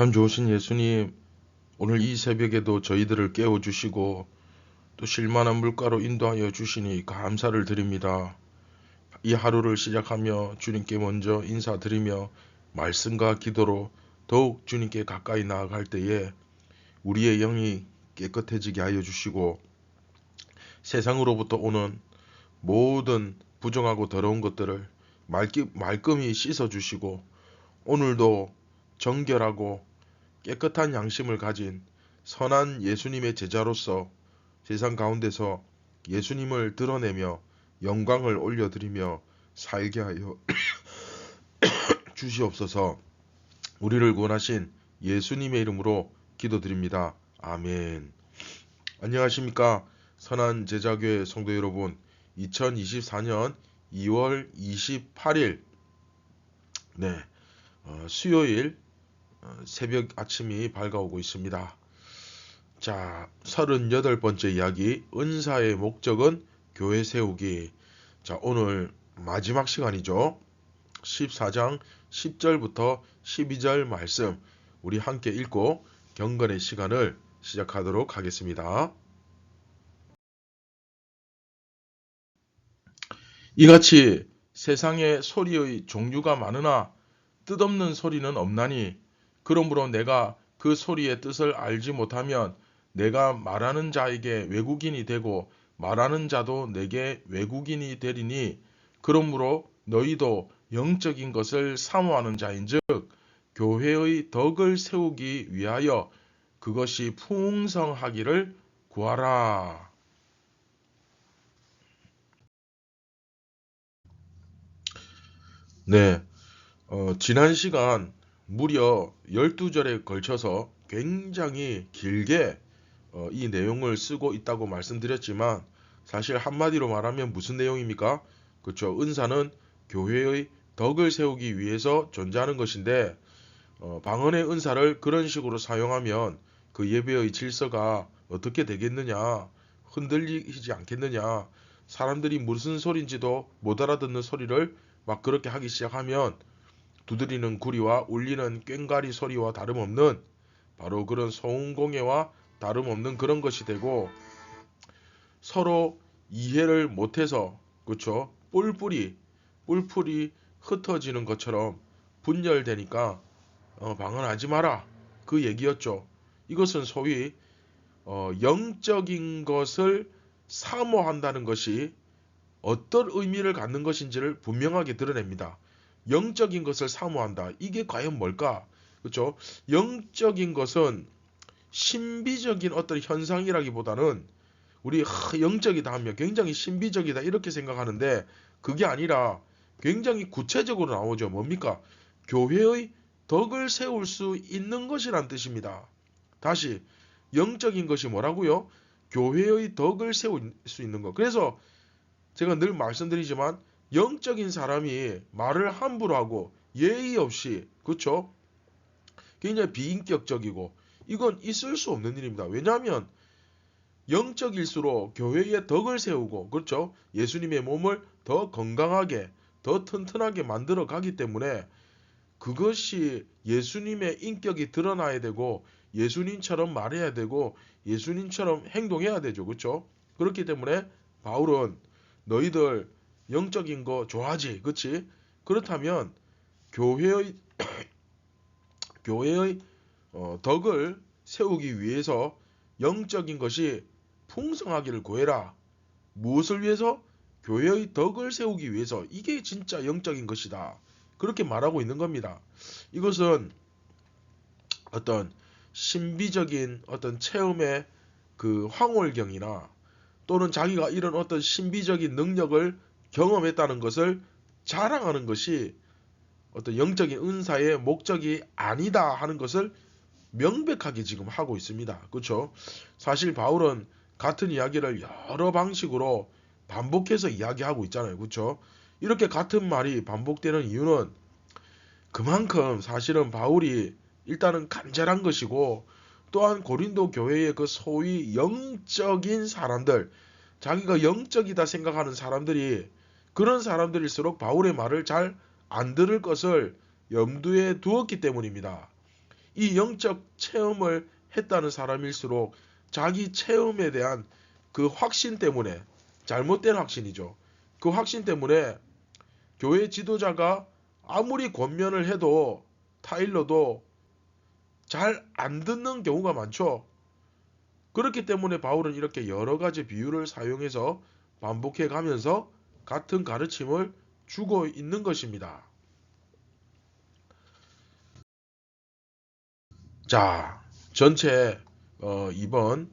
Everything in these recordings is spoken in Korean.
참 좋으신 예수님, 오늘 이 새벽에도 저희들을 깨워주시고 또 쉴만한 물가로 인도하여 주시니 감사를 드립니다. 이 하루를 시작하며 주님께 먼저 인사드리며 말씀과 기도로 더욱 주님께 가까이 나아갈 때에 우리의 영이 깨끗해지게 하여 주시고 세상으로부터 오는 모든 부정하고 더러운 것들을 말끔히 씻어주시고 오늘도 정결하고 깨끗한 양심을 가진 선한 예수님의 제자로서 세상 가운데서 예수님을 드러내며 영광을 올려드리며 살게 하여 주시옵소서. 우리를 구원하신 예수님의 이름으로 기도드립니다. 아멘. 안녕하십니까. 선한 제자교회 성도 여러분, 2024년 2월 28일 수요일 새벽 아침이 밝아오고 있습니다. 자, 38번째 이야기, 은사의 목적은 교회 세우기. 자, 오늘 마지막 시간이죠. 14장 10절부터 12절 말씀 우리 함께 읽고 경건의 시간을 시작하도록 하겠습니다. 이같이 세상에 소리의 종류가 많으나 뜻없는 소리는 없나니 그러므로 내가 그 소리의 뜻을 알지 못하면 내가 말하는 자에게 외국인이 되고 말하는 자도 내게 외국인이 되리니 그러므로 너희도 영적인 것을 사모하는 자인즉 교회의 덕을 세우기 위하여 그것이 풍성하기를 구하라. 네, 지난 시간 무려 12절에 걸쳐서 굉장히 길게 이 내용을 쓰고 있다고 말씀드렸지만 사실 한마디로 말하면 무슨 내용입니까? 그렇죠. 은사는 교회의 덕을 세우기 위해서 존재하는 것인데 방언의 은사를 그런 식으로 사용하면 그 예배의 질서가 어떻게 되겠느냐, 흔들리지 않겠느냐, 사람들이 무슨 소리인지도 못 알아듣는 소리를 막 그렇게 하기 시작하면 두드리는 구리와 울리는 꽹과리 소리와 다름없는 바로 그런 소음공해와 다름없는 그런 것이 되고 서로 이해를 못해서 그렇죠 뿔뿔이 흩어지는 것처럼 분열되니까 방언하지 마라 그 얘기였죠. 이것은 소위 영적인 것을 사모한다는 것이 어떤 의미를 갖는 것인지를 분명하게 드러냅니다. 영적인 것을 사모한다. 이게 과연 뭘까? 그렇죠? 영적인 것은 신비적인 어떤 현상이라기보다는 우리 영적이다 하면 굉장히 신비적이다 이렇게 생각하는데 그게 아니라 굉장히 구체적으로 나오죠. 뭡니까? 교회의 덕을 세울 수 있는 것이란 뜻입니다. 다시 영적인 것이 뭐라고요? 교회의 덕을 세울 수 있는 것. 그래서 제가 늘 말씀드리지만 영적인 사람이 말을 함부로 하고 예의 없이 그렇죠? 굉장히 비인격적이고 이건 있을 수 없는 일입니다. 왜냐하면 영적일수록 교회의 덕을 세우고 그렇죠? 예수님의 몸을 더 건강하게 더 튼튼하게 만들어 가기 때문에 그것이 예수님의 인격이 드러나야 되고 예수님처럼 말해야 되고 예수님처럼 행동해야 되죠. 그렇죠? 그렇기 때문에 바울은 너희들 영적인 거 좋아하지, 그치? 그렇다면 교회의 교회의 덕을 세우기 위해서 영적인 것이 풍성하기를 구해라. 무엇을 위해서? 교회의 덕을 세우기 위해서. 이게 진짜 영적인 것이다. 그렇게 말하고 있는 겁니다. 이것은 어떤 신비적인 어떤 체험의 그 황홀경이나 또는 자기가 이런 어떤 신비적인 능력을 경험했다는 것을 자랑하는 것이 어떤 영적인 은사의 목적이 아니다 하는 것을 명백하게 지금 하고 있습니다. 그렇죠? 사실 바울은 같은 이야기를 여러 방식으로 반복해서 이야기하고 있잖아요. 그렇죠? 이렇게 같은 말이 반복되는 이유는 그만큼 사실은 바울이 일단은 간절한 것이고, 또한 고린도 교회의 그 소위 영적인 사람들, 자기가 영적이다 생각하는 사람들이 그런 사람들일수록 바울의 말을 잘 안 들을 것을 염두에 두었기 때문입니다. 이 영적 체험을 했다는 사람일수록 자기 체험에 대한 그 확신 때문에, 잘못된 확신이죠. 그 확신 때문에 교회 지도자가 아무리 권면을 해도 타일러도 잘 안 듣는 경우가 많죠. 그렇기 때문에 바울은 이렇게 여러 가지 비유를 사용해서 반복해 가면서 같은 가르침을 주고 있는 것입니다. 자, 전체 이번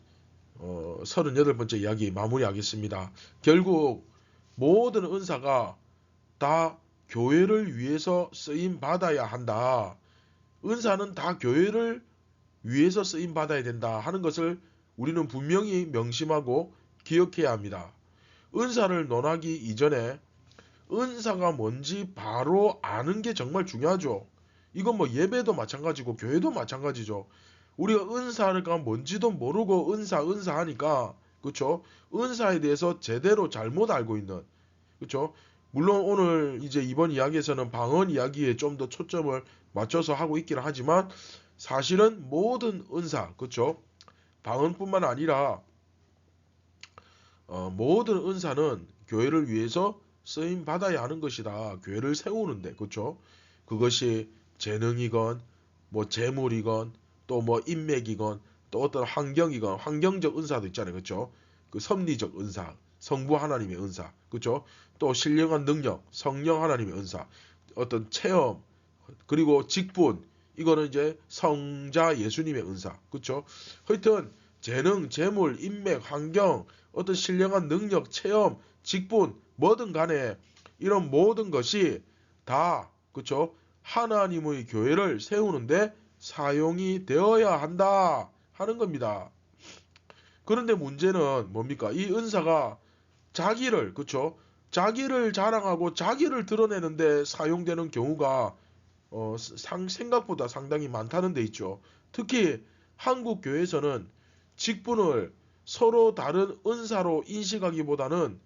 38번째 이야기 마무리하겠습니다. 결국 모든 은사가 다 교회를 위해서 쓰임 받아야 한다. 은사는 다 교회를 위해서 쓰임 받아야 된다 하는 것을 우리는 분명히 명심하고 기억해야 합니다. 은사를 논하기 이전에 은사가 뭔지 바로 아는 게 정말 중요하죠. 이건 뭐 예배도 마찬가지고 교회도 마찬가지죠. 우리가 은사가 뭔지도 모르고 은사 하니까, 그렇죠? 은사에 대해서 제대로 잘못 알고 있는, 그렇죠? 물론 오늘 이제 이번 이야기에서는 방언 이야기에 좀 더 초점을 맞춰서 하고 있기는 하지만 사실은 모든 은사, 그렇죠? 방언뿐만 아니라 모든 은사는 교회를 위해서 쓰임 받아야 하는 것이다. 교회를 세우는데, 그렇죠? 그것이 재능이건 뭐 재물이건 또 뭐 인맥이건 또 어떤 환경이건, 환경적 은사도 있잖아요. 그렇죠? 그 섭리적 은사, 성부 하나님의 은사, 그렇죠? 또 신령한 능력, 성령 하나님의 은사, 어떤 체험, 그리고 직분, 이거는 이제 성자 예수님의 은사, 그렇죠? 하여튼 재능, 재물, 인맥, 환경, 어떤 신령한 능력, 체험, 직분, 뭐든 간에 이런 모든 것이 다, 그렇죠? 하나님의 교회를 세우는데 사용이 되어야 한다 하는 겁니다. 그런데 문제는 뭡니까? 이 은사가 자기를, 그렇죠? 자기를 자랑하고 자기를 드러내는데 사용되는 경우가 생각보다 상당히 많다는 데 있죠. 특히 한국 교회에서는 직분을 서로 다른 은사로 인식하기보다는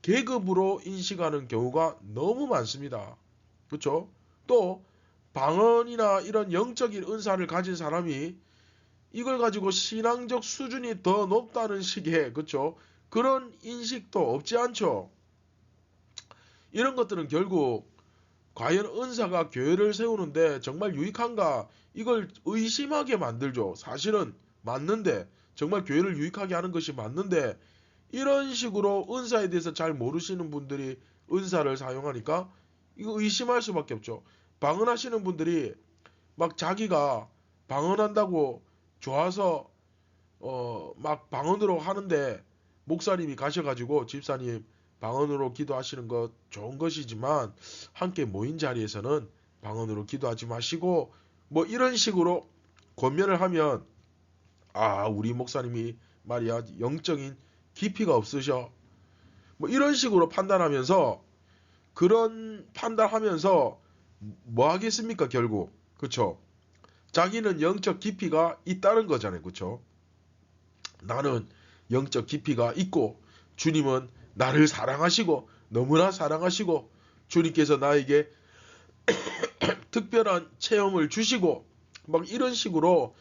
계급으로 인식하는 경우가 너무 많습니다. 그렇죠? 또 방언이나 이런 영적인 은사를 가진 사람이 이걸 가지고 신앙적 수준이 더 높다는 식의, 그렇죠? 그런 인식도 없지 않죠. 이런 것들은 결국 과연 은사가 교회를 세우는데 정말 유익한가? 이걸 의심하게 만들죠. 사실은 맞는데, 정말 교회를 유익하게 하는 것이 맞는데, 이런 식으로 은사에 대해서 잘 모르시는 분들이 은사를 사용하니까 이거 의심할 수밖에 없죠. 방언하시는 분들이 막 자기가 방언한다고 좋아서 막 방언으로 하는데, 목사님이 가셔가지고 집사님 방언으로 기도하시는 것 좋은 것이지만 함께 모인 자리에서는 방언으로 기도하지 마시고 뭐 이런 식으로 권면을 하면, 아, 우리 목사님이 말이야 영적인 깊이가 없으셔, 뭐 이런 식으로 판단하면서, 그런 판단하면서 뭐 하겠습니까 결국, 그쵸? 자기는 영적 깊이가 있다는 거잖아요. 그쵸? 나는 영적 깊이가 있고 주님은 나를 사랑하시고 너무나 사랑하시고 주님께서 나에게 특별한 체험을 주시고 막 이런 식으로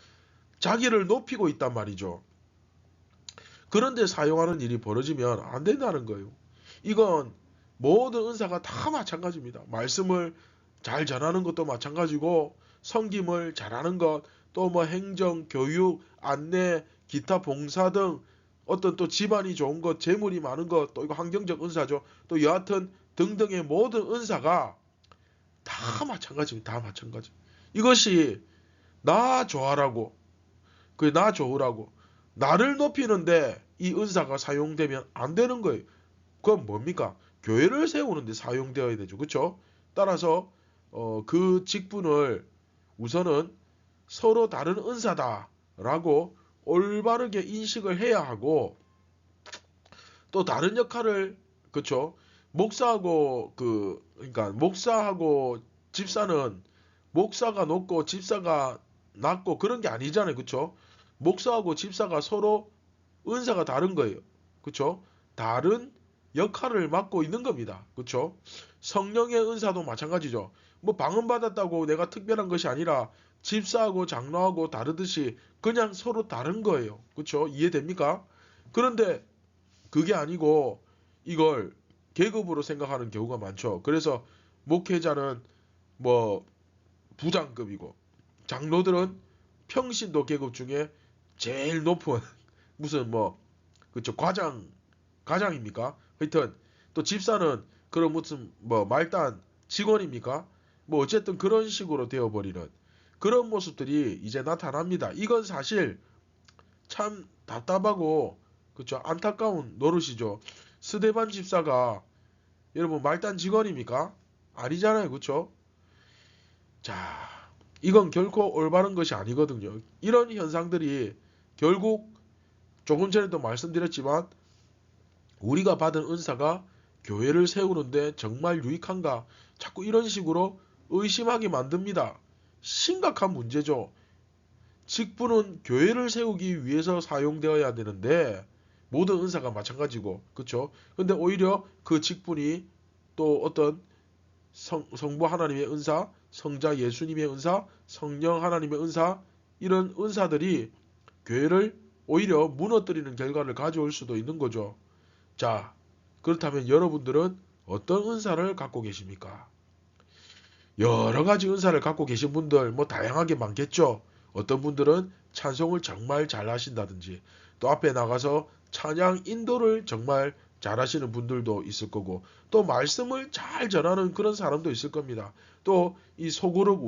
자기를 높이고 있단 말이죠. 그런데 사용하는 일이 벌어지면 안 된다는 거예요. 이건 모든 은사가 다 마찬가지입니다. 말씀을 잘 전하는 것도 마찬가지고 섬김을 잘하는 것, 또 뭐 행정, 교육, 안내, 기타 봉사 등 어떤 또 집안이 좋은 것, 재물이 많은 것, 또 이거 환경적 은사죠. 또 여하튼 등등의 모든 은사가 다 마찬가지입니다. 다 마찬가지. 이것이 나 좋아라고, 나 좋으라고, 나를 높이는데 이 은사가 사용되면 안 되는 거예요. 그건 뭡니까? 교회를 세우는데 사용되어야 되죠. 그렇죠? 따라서 그 직분을 우선은 서로 다른 은사다라고 올바르게 인식을 해야 하고, 또 다른 역할을, 그렇죠? 목사하고 그러니까 목사하고 집사는 목사가 높고 집사가 낮고 그런 게 아니잖아요. 그렇죠? 목사하고 집사가 서로 은사가 다른 거예요. 그렇죠? 다른 역할을 맡고 있는 겁니다. 그렇죠? 성령의 은사도 마찬가지죠. 뭐 방언 받았다고 내가 특별한 것이 아니라 집사하고 장로하고 다르듯이 그냥 서로 다른 거예요. 그렇죠? 이해됩니까? 그런데 그게 아니고 이걸 계급으로 생각하는 경우가 많죠. 그래서 목회자는 뭐 부장급이고 장로들은 평신도 계급 중에 제일 높은 무슨 뭐 그쵸 과장입니까? 하여튼 또 집사는 그런 무슨 뭐 말단 직원입니까? 뭐 어쨌든 그런 식으로 되어버리는 그런 모습들이 이제 나타납니다. 이건 사실 참 답답하고 그쵸 안타까운 노릇이죠. 스데반 집사가 여러분 말단 직원입니까? 아니잖아요. 그쵸? 자, 이건 결코 올바른 것이 아니거든요. 이런 현상들이 결국 조금 전에도 말씀드렸지만 우리가 받은 은사가 교회를 세우는데 정말 유익한가? 자꾸 이런 식으로 의심하게 만듭니다. 심각한 문제죠. 직분은 교회를 세우기 위해서 사용되어야 되는데 모든 은사가 마찬가지고 그렇죠? 근데 오히려 그 직분이 또 어떤 성부 하나님의 은사, 성자 예수님의 은사, 성령 하나님의 은사 이런 은사들이 교회를 오히려 무너뜨리는 결과를 가져올 수도 있는 거죠. 자, 그렇다면 여러분들은 어떤 은사를 갖고 계십니까? 여러 가지 은사를 갖고 계신 분들 뭐 다양하게 많겠죠. 어떤 분들은 찬송을 정말 잘 하신다든지 또 앞에 나가서 찬양 인도를 정말 잘 하시는 분들도 있을 거고 또 말씀을 잘 전하는 그런 사람도 있을 겁니다. 또 이 소그룹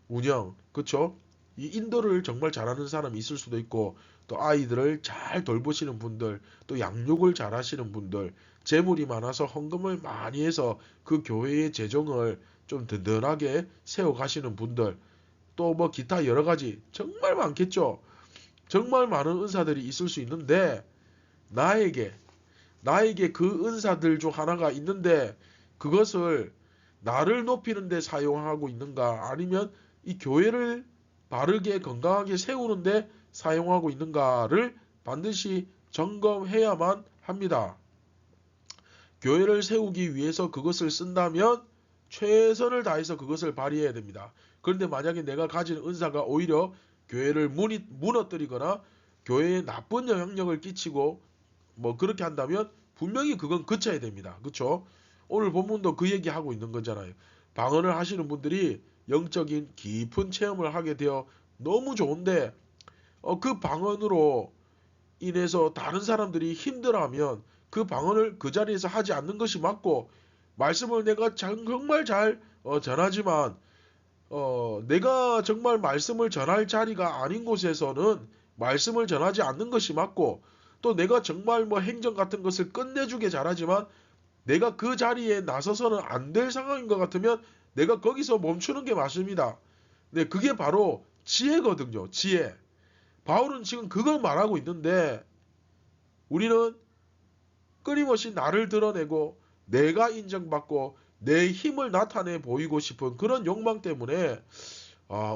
운영 그쵸? 이 인도를 정말 잘하는 사람이 있을 수도 있고 또 아이들을 잘 돌보시는 분들 또 양육을 잘 하시는 분들 재물이 많아서 헌금을 많이 해서 그 교회의 재정을 좀 든든하게 세워 가시는 분들 또 뭐 기타 여러 가지 정말 많겠죠. 정말 많은 은사들이 있을 수 있는데 나에게 그 은사들 중 하나가 있는데 그것을 나를 높이는 데 사용하고 있는가 아니면 이 교회를 바르게 건강하게 세우는데 사용하고 있는가를 반드시 점검해야만 합니다. 교회를 세우기 위해서 그것을 쓴다면 최선을 다해서 그것을 발휘해야 됩니다. 그런데 만약에 내가 가진 은사가 오히려 교회를 무너뜨리거나 교회에 나쁜 영향력을 끼치고 뭐 그렇게 한다면 분명히 그건 그쳐야 됩니다. 그렇죠? 오늘 본문도 그 얘기하고 있는 거잖아요. 방언을 하시는 분들이 영적인 깊은 체험을 하게 되어 너무 좋은데 그 방언으로 인해서 다른 사람들이 힘들어하면 그 방언을 그 자리에서 하지 않는 것이 맞고 말씀을 내가 정말 잘 전하지만 내가 정말 말씀을 전할 자리가 아닌 곳에서는 말씀을 전하지 않는 것이 맞고 또 내가 정말 뭐 행정 같은 것을 끝내주게 잘하지만 내가 그 자리에 나서서는 안 될 상황인 것 같으면 내가 거기서 멈추는 게 맞습니다. 네, 그게 바로 지혜거든요. 지혜. 바울은 지금 그걸 말하고 있는데 우리는 끊임없이 나를 드러내고 내가 인정받고 내 힘을 나타내 보이고 싶은 그런 욕망 때문에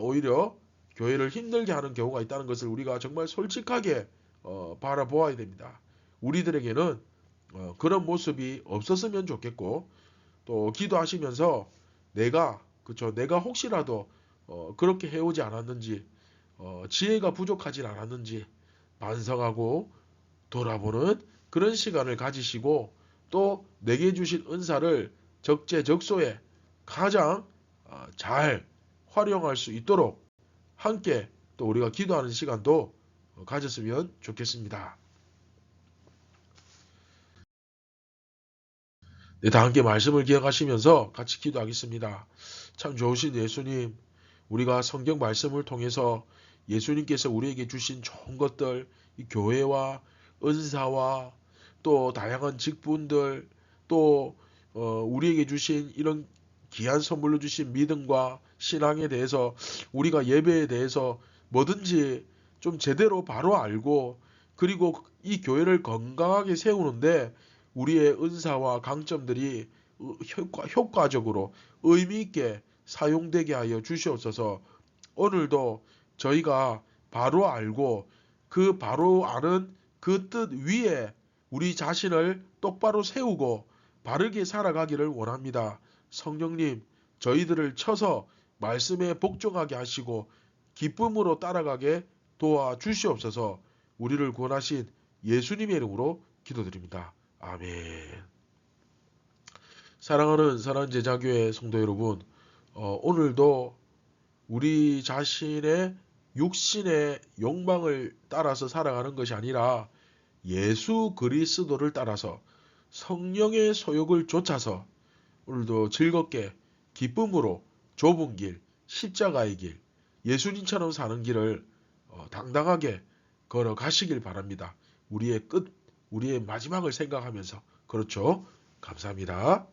오히려 교회를 힘들게 하는 경우가 있다는 것을 우리가 정말 솔직하게 바라보아야 됩니다. 우리들에게는 그런 모습이 없었으면 좋겠고 또 기도하시면서 내가 혹시라도 그렇게 해오지 않았는지 지혜가 부족하진 않았는지 반성하고 돌아보는 그런 시간을 가지시고 또 내게 주신 은사를 적재적소에 가장 잘 활용할 수 있도록 함께 또 우리가 기도하는 시간도 가졌으면 좋겠습니다. 네, 다 함께 말씀을 기억하시면서 같이 기도하겠습니다. 참 좋으신 예수님, 우리가 성경 말씀을 통해서 예수님께서 우리에게 주신 좋은 것들, 이 교회와 은사와 또 다양한 직분들, 또 우리에게 주신 이런 귀한 선물로 주신 믿음과 신앙에 대해서 우리가 예배에 대해서 뭐든지 좀 제대로 바로 알고 그리고 이 교회를 건강하게 세우는데 우리의 은사와 강점들이 효과적으로 의미 있게 사용되게 하여 주시옵소서. 오늘도 저희가 바로 알고 그 바로 아는 그 뜻 위에 우리 자신을 똑바로 세우고 바르게 살아가기를 원합니다. 성령님, 저희들을 쳐서 말씀에 복종하게 하시고 기쁨으로 따라가게 도와주시옵소서. 우리를 구원하신 예수님의 이름으로 기도드립니다. 아멘. 사랑하는 제자교회 성도 여러분, 오늘도 우리 자신의 육신의 욕망을 따라서 살아가는 것이 아니라 예수 그리스도를 따라서 성령의 소욕을 좇아서 오늘도 즐겁게 기쁨으로 좁은 길, 십자가의 길, 예수님처럼 사는 길을 당당하게 걸어가시길 바랍니다. 우리의 끝, 우리의 마지막을 생각하면서. 그렇죠? 감사합니다.